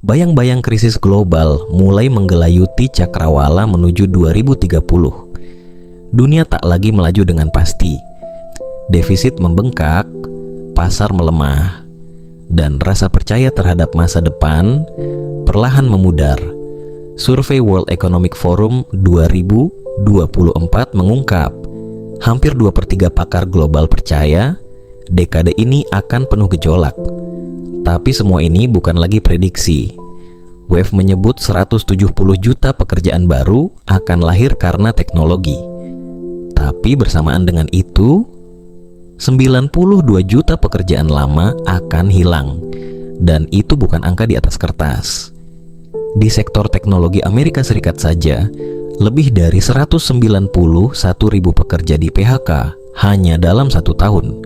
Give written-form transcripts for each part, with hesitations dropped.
bayang-bayang krisis global mulai menggelayuti cakrawala menuju 2030. Dunia tak lagi melaju dengan pasti. Defisit membengkak, pasar melemah, dan rasa percaya terhadap masa depan perlahan memudar. Survei World Economic Forum 2024 mengungkap, hampir 2/3 pakar global percaya dekade ini akan penuh gejolak. Tapi semua ini bukan lagi prediksi. WEF menyebut 170 juta pekerjaan baru akan lahir karena teknologi. Tapi bersamaan dengan itu, 92 juta pekerjaan lama akan hilang. Dan itu bukan angka di atas kertas. Di sektor teknologi Amerika Serikat saja, lebih dari 191 ribu pekerja di PHK hanya dalam 1 tahun.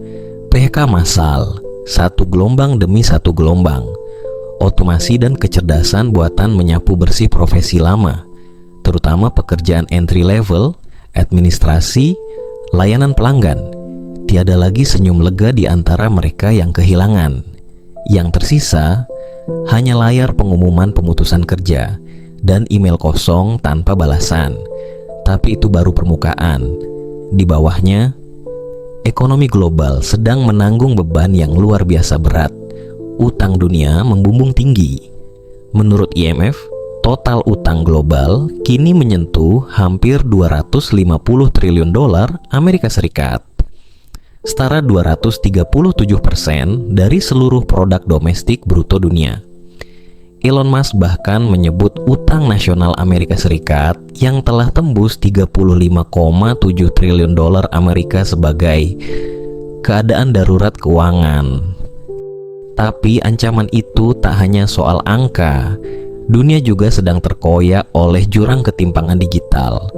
PHK massal, satu gelombang demi satu gelombang. Otomasi dan kecerdasan buatan menyapu bersih profesi lama, terutama pekerjaan entry level, administrasi, layanan pelanggan. Tiada lagi senyum lega di antara mereka yang kehilangan. Yang tersisa hanya layar pengumuman pemutusan kerja dan email kosong tanpa balasan. Tapi itu baru permukaan. Di bawahnya, ekonomi global sedang menanggung beban yang luar biasa berat. Utang dunia membumbung tinggi. Menurut IMF, total utang global kini menyentuh hampir 250 triliun dolar Amerika Serikat. Setara 237% dari seluruh produk domestik bruto dunia. Elon Musk bahkan menyebut utang nasional Amerika Serikat yang telah tembus 35,7 triliun dolar Amerika sebagai keadaan darurat keuangan. Tapi ancaman itu tak hanya soal angka. Dunia juga sedang terkoyak oleh jurang ketimpangan digital.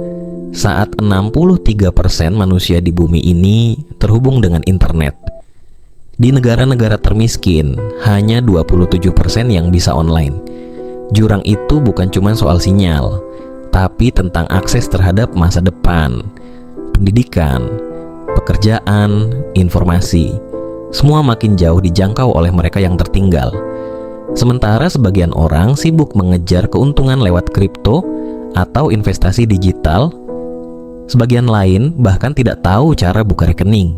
Saat 63% manusia di bumi ini terhubung dengan internet. Di negara-negara termiskin, hanya 27% yang bisa online. Jurang itu bukan cuma soal sinyal, tapi tentang akses terhadap masa depan, pendidikan, pekerjaan, informasi. Semua makin jauh dijangkau oleh mereka yang tertinggal. Sementara sebagian orang sibuk mengejar keuntungan lewat kripto atau investasi digital, sebagian lain bahkan tidak tahu cara buka rekening.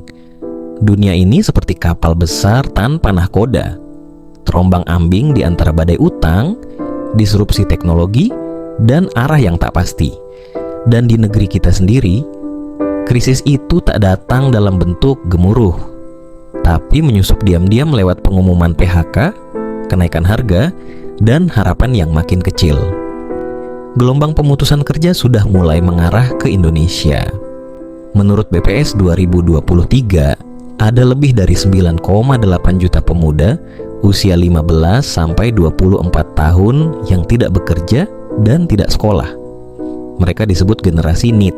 Dunia ini seperti kapal besar tanpa nahkoda, terombang-ambing di antara badai utang, disrupsi teknologi, dan arah yang tak pasti. Dan di negeri kita sendiri, krisis itu tak datang dalam bentuk gemuruh, tapi menyusup diam-diam lewat pengumuman PHK, kenaikan harga, dan harapan yang makin kecil. Gelombang pemutusan kerja sudah mulai mengarah ke Indonesia. Menurut BPS 2023, ada lebih dari 9,8 juta pemuda usia 15 sampai 24 tahun yang tidak bekerja dan tidak sekolah. Mereka disebut generasi NEET,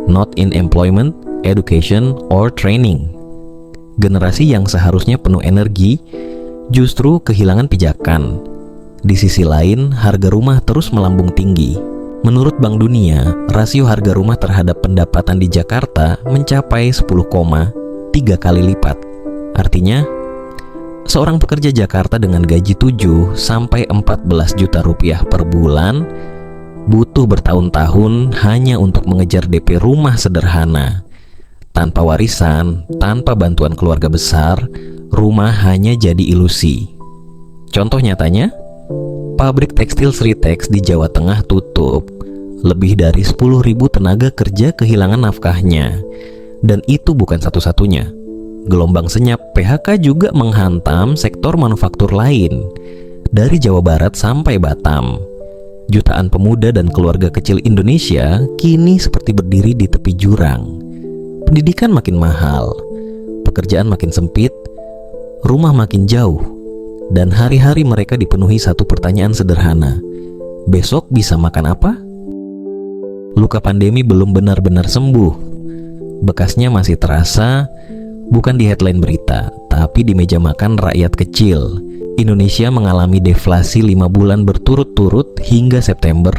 Not in Employment, Education, or Training. Generasi yang seharusnya penuh energi justru kehilangan pijakan. Di sisi lain, harga rumah terus melambung tinggi. Menurut Bank Dunia, rasio harga rumah terhadap pendapatan di Jakarta mencapai 10,3 kali lipat. Artinya, seorang pekerja Jakarta dengan gaji 7 sampai 14 juta rupiah per bulan butuh bertahun-tahun hanya untuk mengejar DP rumah sederhana. Tanpa warisan, tanpa bantuan keluarga besar, rumah hanya jadi ilusi. Contoh nyatanya, pabrik tekstil Sritex di Jawa Tengah tutup. Lebih dari 10.000 tenaga kerja kehilangan nafkahnya. Dan itu bukan satu-satunya. Gelombang senyap PHK juga menghantam sektor manufaktur lain. Dari Jawa Barat sampai Batam, jutaan pemuda dan keluarga kecil Indonesia kini seperti berdiri di tepi jurang. Pendidikan makin mahal, pekerjaan makin sempit, rumah makin jauh, dan hari-hari mereka dipenuhi satu pertanyaan sederhana. Besok bisa makan apa? Luka pandemi belum benar-benar sembuh. Bekasnya masih terasa, bukan di headline berita, tapi di meja makan rakyat kecil. Indonesia mengalami deflasi 5 bulan berturut-turut hingga September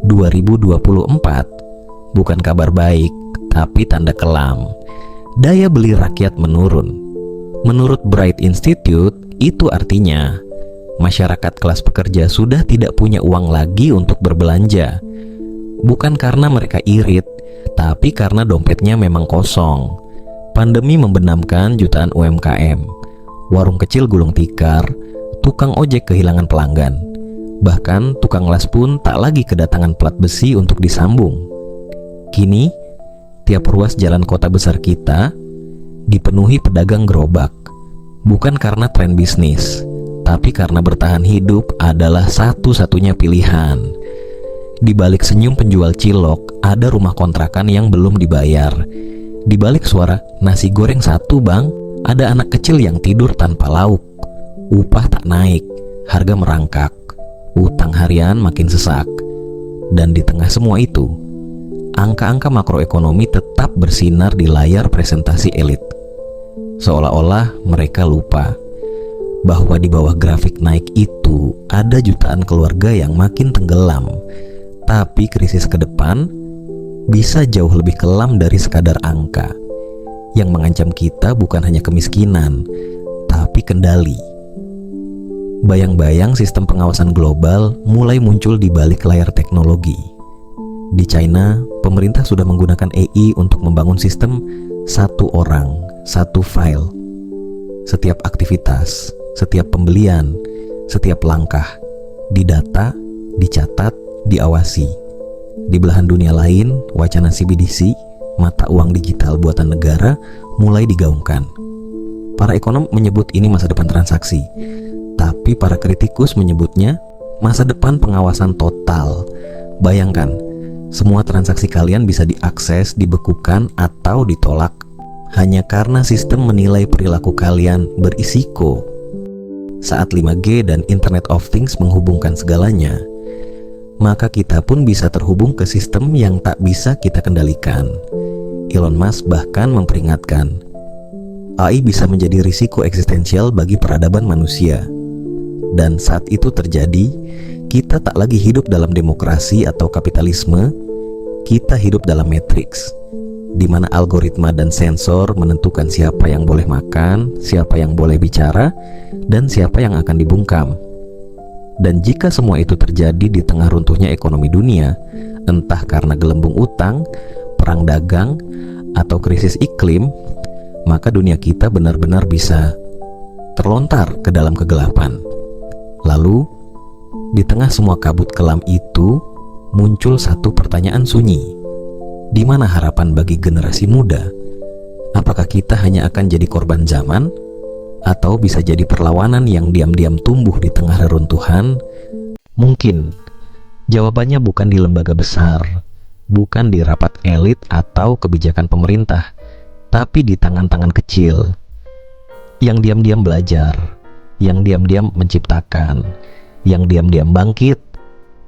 2024. Bukan kabar baik, tapi tanda kelam. Daya beli rakyat menurun. Menurut Bright Institute, itu artinya masyarakat kelas pekerja sudah tidak punya uang lagi untuk berbelanja. Bukan karena mereka irit, tapi karena dompetnya memang kosong. Pandemi membenamkan jutaan UMKM. Warung kecil gulung tikar, tukang ojek kehilangan pelanggan. Bahkan tukang las pun tak lagi kedatangan plat besi untuk disambung. Kini, tiap ruas jalan kota besar kita dipenuhi pedagang gerobak. Bukan karena tren bisnis, tapi karena bertahan hidup adalah satu-satunya pilihan. Di balik senyum penjual cilok, ada rumah kontrakan yang belum dibayar. Di balik suara nasi goreng satu bang, ada anak kecil yang tidur tanpa lauk. Upah tak naik, harga merangkak, utang harian makin sesak. Dan di tengah semua itu, angka-angka makroekonomi tetap bersinar di layar presentasi elit. Seolah-olah mereka lupa bahwa di bawah grafik naik itu ada jutaan keluarga yang makin tenggelam. Tapi krisis ke depan bisa jauh lebih kelam dari sekadar angka. Yang mengancam kita bukan hanya kemiskinan, tapi kendali. Bayang-bayang sistem pengawasan global mulai muncul di balik layar teknologi. Di China, pemerintah sudah menggunakan AI untuk membangun sistem satu orang, satu file. Setiap aktivitas, setiap pembelian, setiap langkah didata, dicatat, diawasi. Di belahan dunia lain, wacana CBDC, mata uang digital buatan negara, mulai digaungkan. Para ekonom menyebut ini masa depan transaksi, tapi para kritikus menyebutnya masa depan pengawasan total. Bayangkan, semua transaksi kalian bisa diakses, dibekukan, atau ditolak hanya karena sistem menilai perilaku kalian berisiko. Saat 5G dan Internet of Things menghubungkan segalanya, maka kita pun bisa terhubung ke sistem yang tak bisa kita kendalikan. Elon Musk bahkan memperingatkan, AI bisa menjadi risiko eksistensial bagi peradaban manusia. Dan saat itu terjadi, kita tak lagi hidup dalam demokrasi atau kapitalisme, kita hidup dalam matriks, di mana algoritma dan sensor menentukan siapa yang boleh makan, siapa yang boleh bicara, dan siapa yang akan dibungkam. Dan jika semua itu terjadi di tengah runtuhnya ekonomi dunia, entah karena gelembung utang, perang dagang, atau krisis iklim, maka dunia kita benar-benar bisa terlontar ke dalam kegelapan. Lalu, di tengah semua kabut kelam itu, muncul satu pertanyaan sunyi. Di mana harapan bagi generasi muda? Apakah kita hanya akan jadi korban zaman? Atau bisa jadi perlawanan yang diam-diam tumbuh di tengah reruntuhan? Mungkin jawabannya bukan di lembaga besar, bukan di rapat elit atau kebijakan pemerintah, tapi di tangan-tangan kecil yang diam-diam belajar, yang diam-diam menciptakan, yang diam-diam bangkit.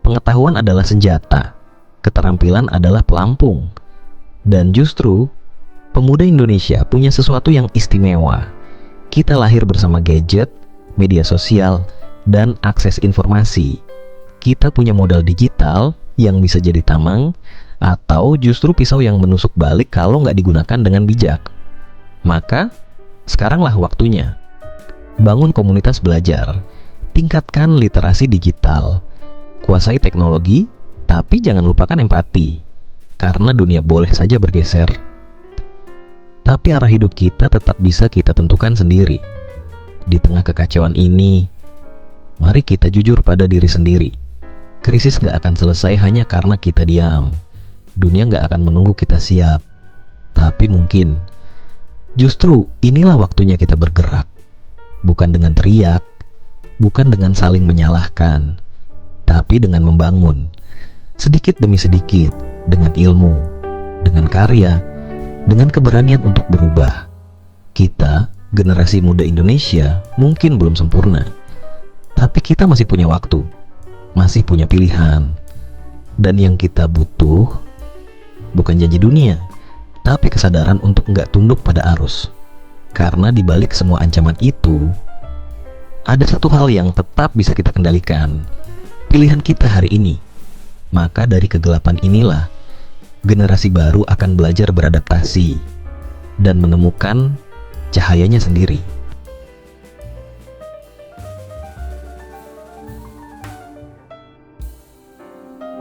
Pengetahuan adalah senjata, keterampilan adalah pelampung. Dan justru pemuda Indonesia punya sesuatu yang istimewa. Kita lahir bersama gadget, media sosial, dan akses informasi. Kita punya modal digital yang bisa jadi tamang, atau justru pisau yang menusuk balik kalau nggak digunakan dengan bijak. Maka, sekaranglah waktunya. Bangun komunitas belajar, tingkatkan literasi digital, kuasai teknologi, tapi jangan lupakan empati. Karena dunia boleh saja bergeser, tapi arah hidup kita tetap bisa kita tentukan sendiri. Di tengah kekacauan ini, mari kita jujur pada diri sendiri. Krisis gak akan selesai hanya karena kita diam. Dunia gak akan menunggu kita siap. Tapi mungkin, justru inilah waktunya kita bergerak. Bukan dengan teriak, bukan dengan saling menyalahkan, tapi dengan membangun. Sedikit demi sedikit, dengan ilmu, dengan karya, dengan keberanian untuk berubah. Kita, generasi muda Indonesia, mungkin belum sempurna, tapi kita masih punya waktu, masih punya pilihan. Dan yang kita butuh bukan janji dunia, tapi kesadaran untuk nggak tunduk pada arus. Karena di balik semua ancaman itu, ada satu hal yang tetap bisa kita kendalikan, pilihan kita hari ini. Maka dari kegelapan inilah generasi baru akan belajar beradaptasi dan menemukan cahayanya sendiri.